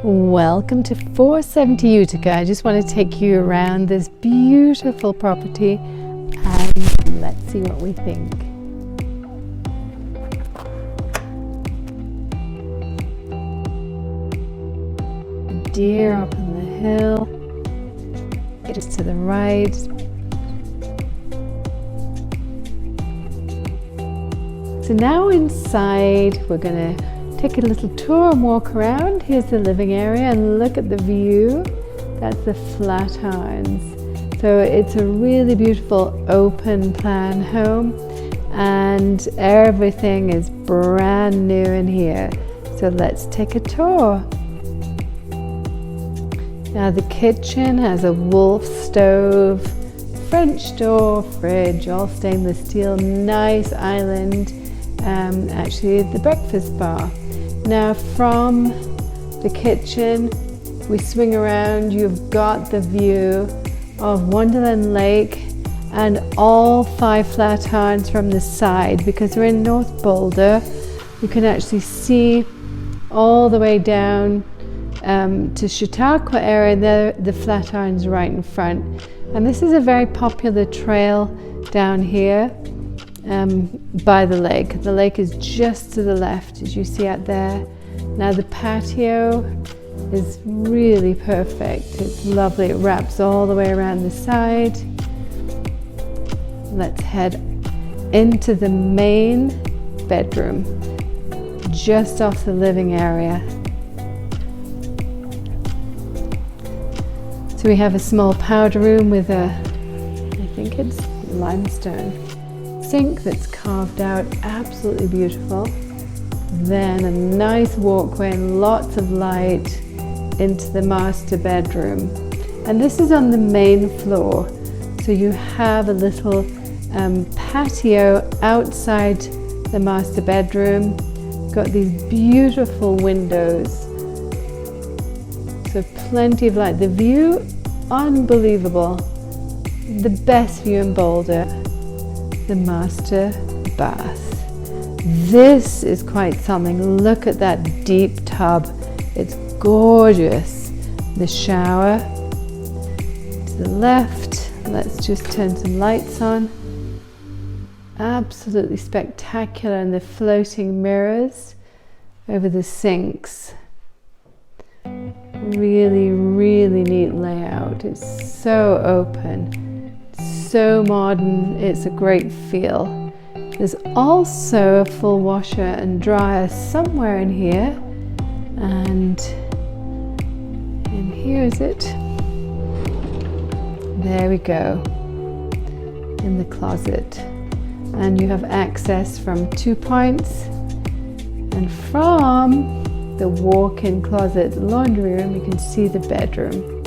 Welcome to 470 Utica. I just want to take you around this beautiful property and let's see what we think. Deer up on the hill, just to the right. So now inside, we're going to take a little tour and walk around. Here's the living area and look at the view. That's the Flatirons. So it's a really beautiful open plan home and everything is brand new in here. So let's take a tour. Now the kitchen has a Wolf stove, French door, fridge, all stainless steel, nice island, actually the breakfast bar. Now from the kitchen, we swing around, you've got the view of Wonderland Lake and all 5 Flatirons from the side. Because we're in North Boulder, you can actually see all the way down to Chautauqua area, and there the Flatirons right in front. And this is a very popular trail down here by the lake. The lake is just to the left, as you see out there. Now the patio is really perfect. It's lovely. It wraps all the way around the side. Let's head into the main bedroom, just off the living area. So we have a small powder room with a, I think it's limestone sink that's carved out, absolutely beautiful. Then a nice walkway and lots of light into the master bedroom. And this is on the main floor. So you have a little patio outside the master bedroom. Got these beautiful windows. So plenty of light. The view, unbelievable. The best view in Boulder. The master bath. This is quite something. Look at that deep tub. It's gorgeous. The shower to the left. Let's just turn some lights on. Absolutely spectacular. And the floating mirrors over the sinks. Really, really neat layout. It's so open, so modern. It's a great feel. There's also a full washer and dryer somewhere in here. And here is it. There we go. In the closet. And you have access from 2 points. And from the walk-in closet laundry room, you can see the bedroom.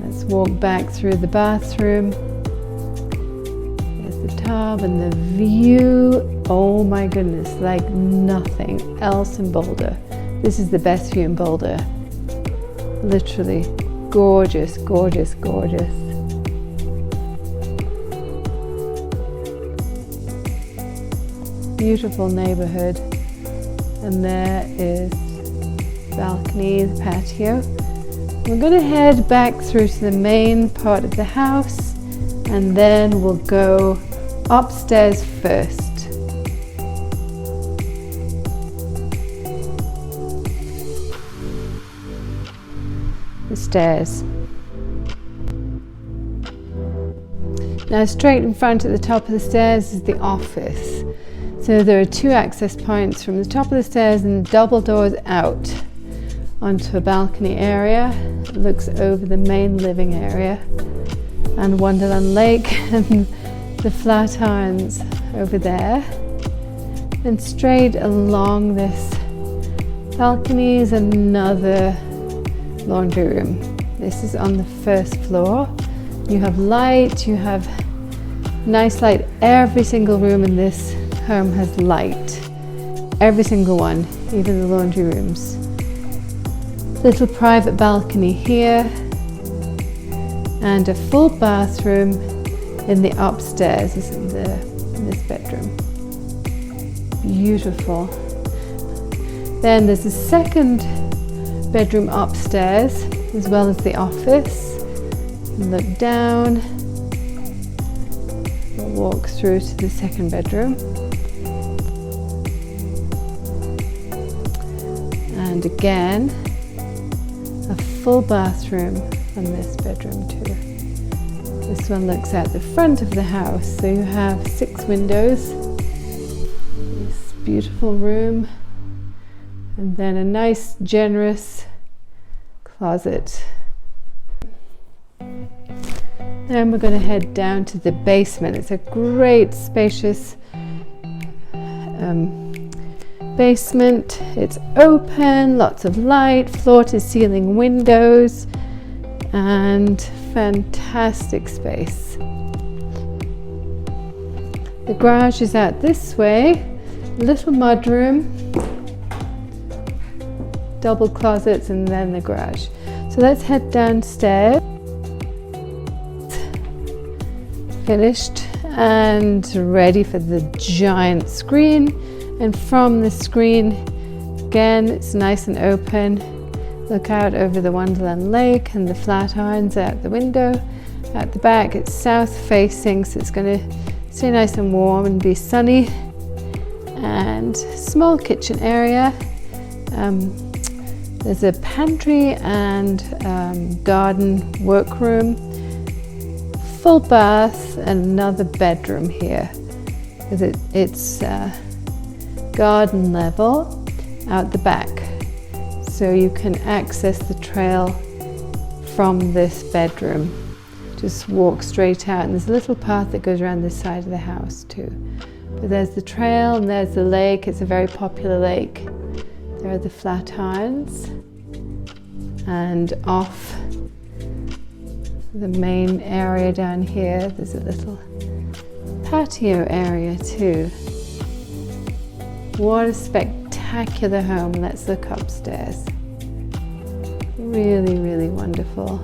Let's walk back through the bathroom. There's the tub and the view. Oh my goodness, like nothing else in Boulder. This is the best view in Boulder. Literally gorgeous, gorgeous, gorgeous. Beautiful neighborhood. And there is the balcony, the patio. We're going to head back through to the main part of the house and then we'll go upstairs first. The stairs. Now straight in front at the top of the stairs is the office. So there are 2 access points from the top of the stairs and double doors out onto a balcony area. It looks over the main living area and Wonderland Lake and the Flatirons over there. And straight along this balcony is another laundry room. This is on the 1st floor. You have light, you have nice light. Every single room in this home has light. Every single one, even the laundry rooms. Little private balcony here and a full bathroom in the upstairs. This is this bedroom. Beautiful. Then there's a second bedroom upstairs as well as the office. Look down, we'll walk through to the second bedroom. And again, a full bathroom on this bedroom too. This one looks at the front of the house, so you have 6 windows. This beautiful room, and then a nice generous closet. Then we're going to head down to the basement. It's a great spacious basement. It's open, lots of light, floor to ceiling windows, and fantastic space. The garage is out this way, little mudroom, double closets, and then the garage. So let's head downstairs. Finished and ready for the giant screen, and from the screen again it's nice and open. Look out over the Wonderland lake and the Flatirons out the window. At the back it's south facing, so it's going to stay nice and warm and be sunny. And small kitchen area. There's a pantry and garden workroom. Full bath and another bedroom here, because it's garden level out the back, so you can access the trail from this bedroom. Just walk straight out, and there's a little path that goes around this side of the house too. But there's the trail and there's the lake. It's a very popular lake. There are the Flatirons, and off the main area down here, there's a little patio area too. What a spectacular home. Let's look upstairs. Really, really wonderful.